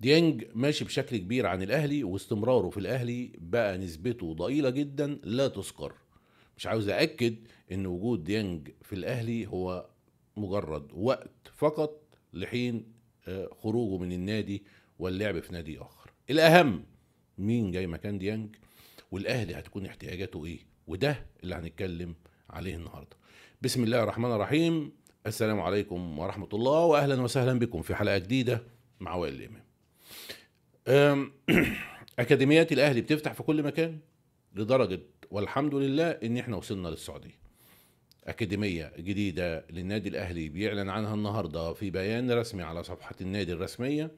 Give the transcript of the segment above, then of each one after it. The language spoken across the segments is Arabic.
ديانج ماشي بشكل كبير عن الاهلي، واستمراره في الاهلي بقى نسبته ضئيله جدا لا تذكر. مش عاوز اكد ان وجود ديانج في الاهلي هو مجرد وقت فقط لحين خروجه من النادي واللعب في نادي اخر. الاهم مين جاي مكان ديانج، والاهلي هتكون احتياجاته ايه، وده اللي هنتكلم عليه النهارده. بسم الله الرحمن الرحيم. السلام عليكم ورحمه الله، واهلا وسهلا بكم في حلقه جديده مع وائل الامام. أم، اكاديميات الاهلي بتفتح في كل مكان، لدرجه والحمد لله ان احنا وصلنا للسعوديه. اكاديميه جديده للنادي الاهلي بيعلن عنها النهارده في بيان رسمي على صفحه النادي الرسميه،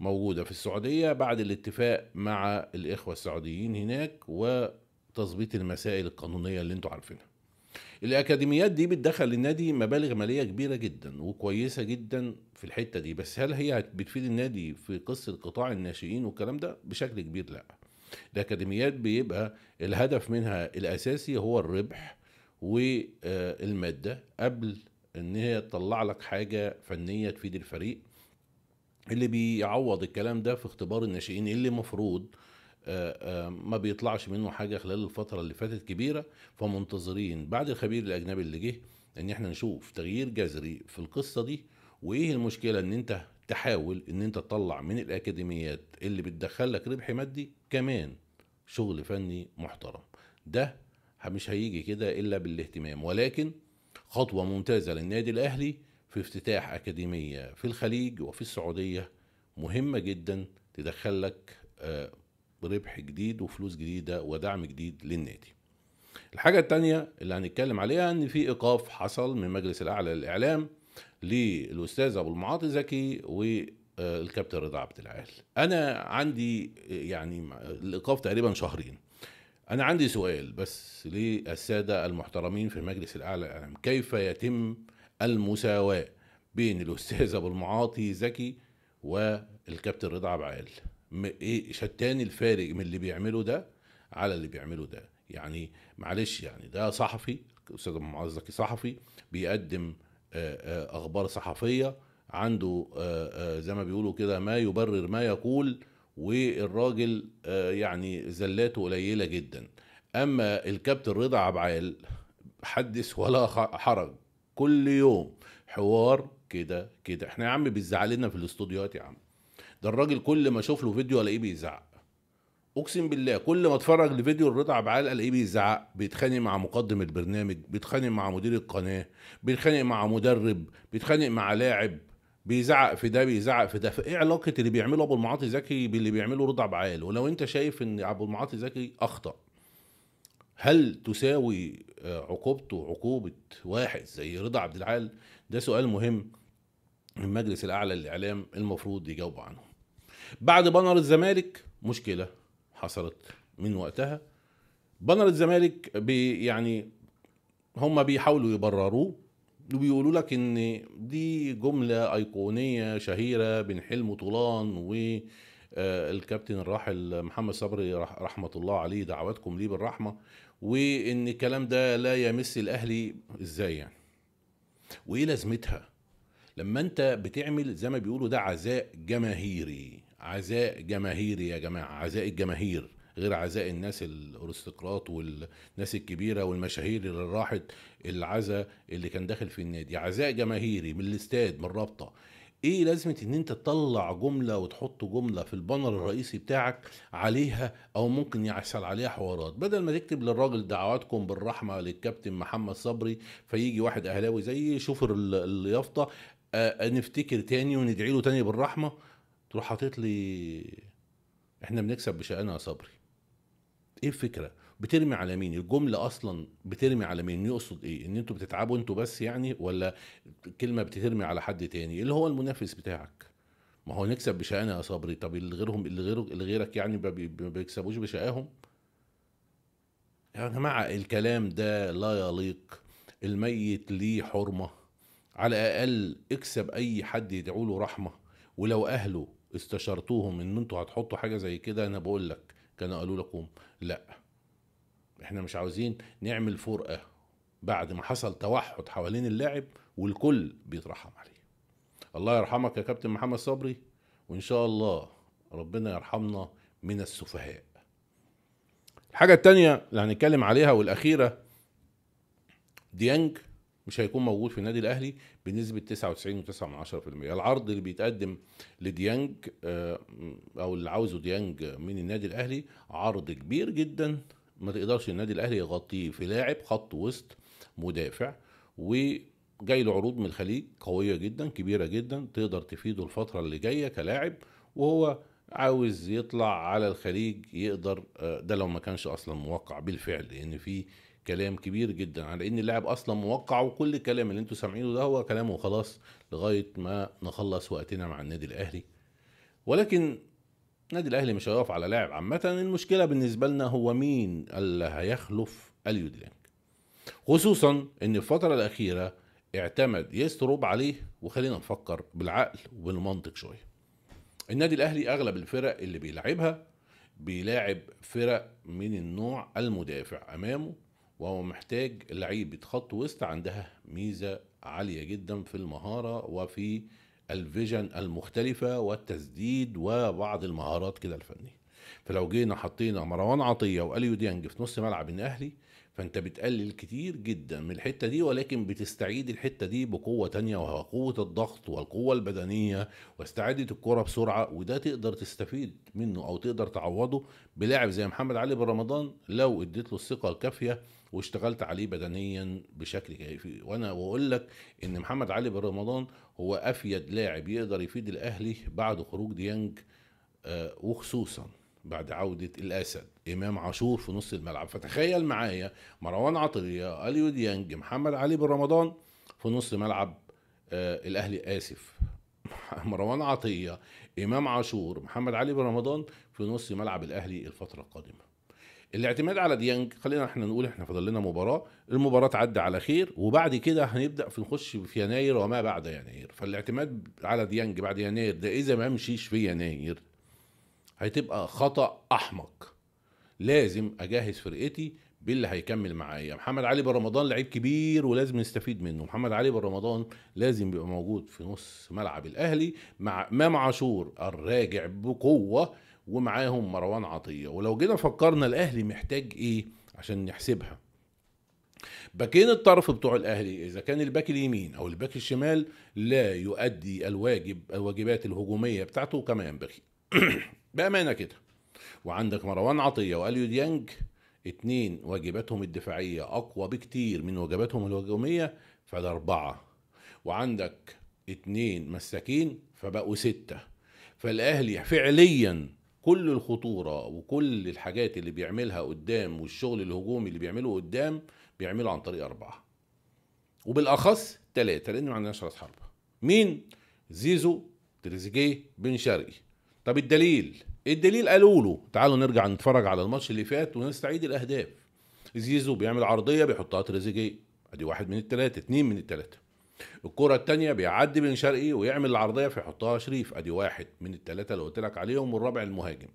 موجوده في السعوديه بعد الاتفاق مع الاخوه السعوديين هناك وتظبيط المسائل القانونيه اللي انتوا عارفينها. الاكاديميات دي بتدخل للنادي مبالغ ماليه كبيره جدا وكويسه جدا في الحته دي، بس هل هي بتفيد النادي في قصه قطاع الناشئين والكلام ده؟ بشكل كبير لا. الاكاديميات بيبقى الهدف منها الاساسي هو الربح والماده، قبل ان هي تطلع لك حاجه فنيه تفيد الفريق، اللي بيعوض الكلام ده في اختبار الناشئين اللي مفروض ما بيطلعش منه حاجه خلال الفتره اللي فاتت كبيره. فمنتظرين بعد الخبير الاجنبي اللي جه ان احنا نشوف تغيير جذري في القصه دي. وايه المشكله ان انت تحاول ان انت تطلع من الاكاديميات اللي بتدخل لك ربح مادي كمان شغل فني محترم؟ ده مش هيجي كده الا بالاهتمام، ولكن خطوه ممتازه للنادي الاهلي في افتتاح اكاديميه في الخليج وفي السعوديه، مهمه جدا تدخل لك ربح جديد وفلوس جديدة ودعم جديد للنادي. الحاجة التانية اللي هنتكلم عليها ان في ايقاف حصل من مجلس الاعلى للاعلام للاستاذ ابو المعاطي زكي والكابتن رضا عبد العال. انا عندي يعني الايقاف تقريبا شهرين. انا عندي سؤال بس للسادة المحترمين في مجلس الاعلى للاعلام: كيف يتم المساواة بين الاستاذ ابو المعاطي زكي والكابتن رضا عبد العال؟ ايه شتان الفارق من اللي بيعمله ده على اللي بيعمله ده؟ يعني معلش، يعني ده صحفي، استاذ ابو المعاطي زكي صحفي بيقدم اخبار صحفية، عنده زي ما بيقولوا كده ما يبرر ما يقول، والراجل يعني زلاته قليله جدا. اما الكابتن رضا عبعال حدث ولا حرج، كل يوم حوار كده كده. احنا يا عم بيزعل لنا في الاستوديوهات يا عم، ده الراجل كل ما اشوف له فيديو الاقيه بيزعق. اقسم بالله كل ما اتفرج لفيديو الرضا عبعال الاقيه بيزعق، بيتخانق مع مقدم البرنامج، بيتخانق مع مدير القناه، بيتخانق مع مدرب، بيتخانق مع لاعب، بيزعق في ده بيزعق في ده. فايه علاقه اللي بيعمله ابو المعاطي زكي باللي بيعمله رضا عبعال؟ ولو انت شايف ان ابو المعاطي زكي اخطا، هل تساوي عقوبته عقوبه واحد زي رضا عبد العال؟ ده سؤال مهم من مجلس الاعلى للاعلام المفروض يجاوبوا عنه. بعد بنر الزمالك مشكله حصلت من وقتها. بنر الزمالك يعني هم بيحاولوا يبرروه وبيقولوا لك ان دي جملة ايقونية شهيرة بين حلمي طولان والكابتن الراحل محمد صبري رحمة الله عليه، دعواتكم ليه بالرحمة، وان الكلام ده لا يمس الاهلي. ازاي يعني؟ وايه لازمتها لما انت بتعمل زي ما بيقولوا ده عزاء جماهيري؟ عزاء جماهيري يا جماعة، عزاء الجماهير غير عزاء الناس الارستقراط والناس الكبيرة والمشاهير اللي راحت العزاء اللي كان داخل في النادي. عزاء جماهيري من الاستاد من الرابطة. ايه لازمة ان انت تطلع جملة وتحط جملة في البانر الرئيسي بتاعك عليها، او ممكن يحصل عليها حوارات، بدل ما تكتب للراجل دعواتكم بالرحمة للكابتن محمد صبري، فيجي واحد اهلاوي زي شوفر اليافطة نفتكر تاني وندعي له تاني بالرحمه، تروح حاطط لي احنا بنكسب بشقانا يا صبري. ايه الفكره؟ بترمي على مين الجمله اصلا؟ بترمي على مين؟ يقصد ايه؟ ان انتوا بتتعبوا انتوا بس يعني، ولا كلمه بترمي على حد تاني اللي هو المنافس بتاعك؟ ما هو نكسب بشقانا يا صبري، طب اللي غيرهم اللي غيرك يعني ما بيكسبوش بشقاهم؟ يا جماعه الكلام ده لا يليق. الميت ليه حرمه، على الاقل اكسب اي حد يدعوا له رحمه. ولو اهله استشرتوهم ان انتوا هتحطوا حاجه زي كده، انا بقول لك كانوا قالوا لكم لا، احنا مش عاوزين نعمل فرقه بعد ما حصل توحد حوالين اللاعب والكل بيترحم عليه. الله يرحمك يا كابتن محمد صبري، وان شاء الله ربنا يرحمنا من السفهاء. الحاجة التانية اللي هنتكلم عليها والأخيرة، ديانج مش هيكون موجود في النادي الأهلي بنسبة 99.9%. العرض اللي بيتقدم لديانج أو اللي عاوزه ديانج من النادي الأهلي عرض كبير جدا، ما تقدرش النادي الأهلي يغطيه في لاعب خط وسط مدافع، وجاي له عروض من الخليج قوية جدا كبيرة جدا تقدر تفيده الفترة اللي جاية كلاعب، وهو عاوز يطلع على الخليج يقدر ده لو ما كانش اصلا موقع بالفعل، لان في كلام كبير جدا على ان اللاعب اصلا موقع، وكل الكلام اللي انتوا سامعينه ده هو كلامه وخلاص لغايه ما نخلص وقتنا مع النادي الاهلي. ولكن النادي الاهلي مش هيقف على لاعب عامه، المشكله بالنسبه لنا هو مين اللي هيخلف اليو ديانج، خصوصا ان الفتره الاخيره اعتمد يستروب عليه. وخلينا نفكر بالعقل وبالمنطق شويه، النادي الاهلي اغلب الفرق اللي بيلعبها بيلاعب فرق من النوع المدافع امامه، وهو محتاج لعيبه خط وسط عندها ميزه عاليه جدا في المهاره وفي الفيجن المختلفه والتسديد وبعض المهارات كده الفنيه. فلو جينا حطينا مروان عطيه واليو ديانج في نص ملعب الاهلي، فانت بتقلل كتير جدا من الحته دي، ولكن بتستعيد الحته دي بقوه تانية، وهو قوه الضغط والقوه البدنيه واستعاده الكره بسرعه. وده تقدر تستفيد منه او تقدر تعوضه بلاعب زي محمد علي بن رمضان لو اديت له الثقه الكافيه واشتغلت عليه بدنيا بشكل كافي. وانا بقول لك ان محمد علي بن رمضان هو افيد لاعب يقدر يفيد الاهلي بعد خروج ديانج، وخصوصا بعد عودة الأسد إمام عاشور في نص الملعب. فتخيل معايا مروان عطية، اليو ديانج، محمد علي بن رمضان في نص ملعب الأهلي، آسف مروان عطية، إمام عاشور، محمد علي بن رمضان في نص ملعب الأهلي الفترة القادمة. الاعتماد على ديانج، خلينا احنا نقول احنا فاضل لنا مباراة، المباراة تعدي على خير، وبعد كده هنبدأ نخش في يناير وما بعد يناير. فالاعتماد على ديانج بعد يناير ده إذا ما مشيش في يناير هتبقى خطأ أحمق. لازم أجهز فرقتي باللي هيكمل معايا. محمد علي بن رمضان لعيب كبير ولازم نستفيد منه، محمد علي بن رمضان لازم يبقى موجود في نص ملعب الأهلي مع إمام عاشور الراجع بقوة، ومعاهم مروان عطية. ولو جينا فكرنا الأهلي محتاج إيه عشان نحسبها، باكين الطرف بتوع الأهلي إذا كان الباك اليمين أو الباك الشمال لا يؤدي الواجبات الهجومية بتاعته كما ينبغي بأمانة كده. وعندك مروان عطية واليو ديانج، اتنين واجباتهم الدفاعية اقوى بكتير من واجباتهم الهجومية، فده 4. وعندك اتنين مساكين فبقوا 6. فالاهلي فعليا كل الخطورة وكل الحاجات اللي بيعملها قدام والشغل الهجومي اللي بيعمله قدام بيعمله عن طريق 4، وبالاخص 3، لان ما عندناش راس حربة. مين؟ زيزو، تريزيجيه، بن شرقي. طب الدليل قالوا له تعالوا نرجع نتفرج على الماتش اللي فات ونستعيد الاهداف. زيزو بيعمل عرضيه بيحطها تريزيجيه، ادي واحد من الثلاثه، 2 من الثلاثه. الكره الثانيه بيعدي بن شرقي ويعمل العرضيه فيحطها شريف، ادي واحد من الثلاثه اللي قلت لك عليهم، والرابع المهاجم.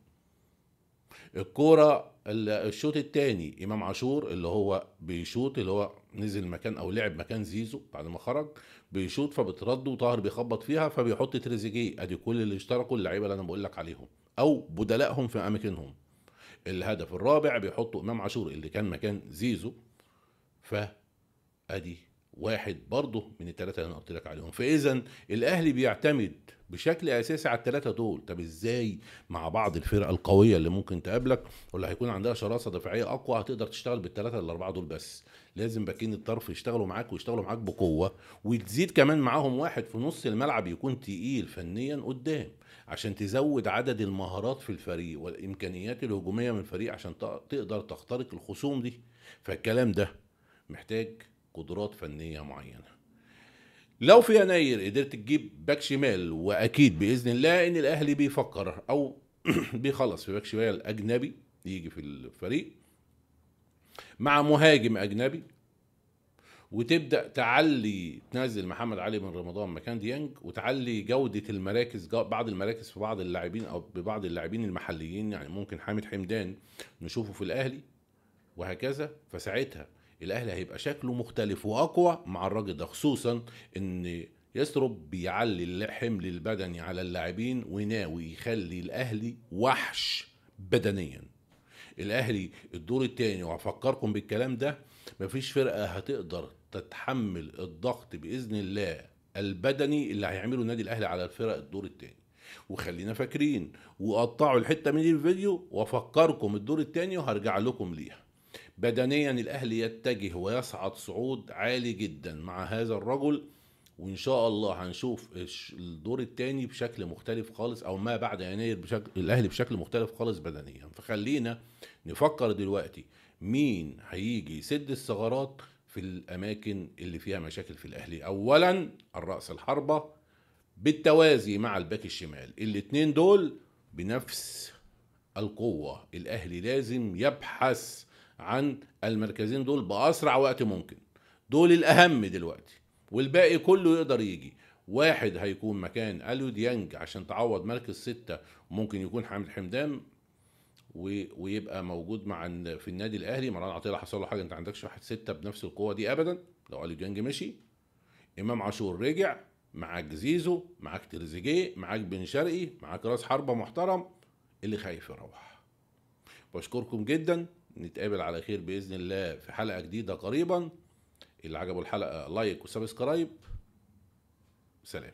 الكوره الشوط الثاني امام عاشور اللي هو بيشوط، اللي هو نزل مكان او لعب مكان زيزو بعد ما خرج، بيشوط فبترد وطاهر بيخبط فيها فبيحط تريزيجيه. ادي كل اللي اشتركوا اللعيبه اللي انا بقول لك عليهم او بدلائهم في اماكنهم. الهدف الرابع بيحطوا امام عاشور اللي كان مكان زيزو، فادي واحد برضه من الثلاثه اللي انا قلت لك عليهم. فاذا الاهلي بيعتمد بشكل اساسي على الثلاثه دول. طب ازاي مع بعض الفرق القويه اللي ممكن تقابلك واللي هيكون عندها شراسه دفاعيه اقوى هتقدر تشتغل بالثلاثه الاربعه دول؟ بس لازم باكين الطرف يشتغلوا معاك ويشتغلوا معاك بقوه، وتزيد كمان معاهم واحد في نص الملعب يكون تقيل فنيا قدام عشان تزود عدد المهارات في الفريق والامكانيات الهجوميه من الفريق عشان تقدر تخترق الخصوم دي. فالكلام ده محتاج قدرات فنيه معينه. لو في يناير قدرت تجيب باك شمال، واكيد باذن الله ان الاهلي بيفكر او بيخلص في باك شمال اجنبي يجي في الفريق مع مهاجم اجنبي، وتبدا تعلي تنزل محمد علي بن رمضان مكان ديانج، وتعلي جوده المراكز، بعض المراكز في بعض اللاعبين او ببعض اللاعبين المحليين، يعني ممكن حامد حمدان نشوفه في الاهلي وهكذا. فساعتها الاهلي هيبقى شكله مختلف واقوى مع الراجل ده، خصوصا ان يستروب بيعلي الحمل البدني على اللاعبين وناوي يخلي الاهلي وحش بدنيا. الاهلي الدور الثاني، وهفكركم بالكلام ده، مفيش فرقه هتقدر تتحمل الضغط باذن الله البدني اللي هيعمله النادي الاهلي على الفرق الدور الثاني. وخلينا فاكرين وقطعوا الحته من الفيديو وافكركم الدور الثاني وهرجع لكم ليها. بدنيا الاهلي يتجه ويصعد صعود عالي جدا مع هذا الرجل، وان شاء الله هنشوف الدور الثاني بشكل مختلف خالص، او ما بعد يناير بشكل الاهلي بشكل مختلف خالص بدنيا. فخلينا نفكر دلوقتي مين هيجي يسد الثغرات في الاماكن اللي فيها مشاكل في الاهلي. اولا الراس الحربة بالتوازي مع الباك الشمال، الاتنين دول بنفس القوة. الاهلي لازم يبحث عن المركزين دول باسرع وقت ممكن، دول الاهم دلوقتي، والباقي كله يقدر يجي. واحد هيكون مكان اليو ديانج عشان تعوض مركز 6، ممكن يكون حامد حمدان ويبقى موجود مع في النادي الاهلي. مروان عطيه حصل له حاجه، انت عندكش واحد 6 بنفس القوه دي ابدا لو اليو ديانج مشي. امام عاشور رجع، معاك زيزو، معاك تريزيجيه، معاك بن شرقي، معاك راس حربه محترم. اللي خايف يروح. بشكركم جدا، نتقابل على خير باذن الله في حلقه جديده قريبا. اللي عجبه الحلقه لايك وسبسكرايب. سلام.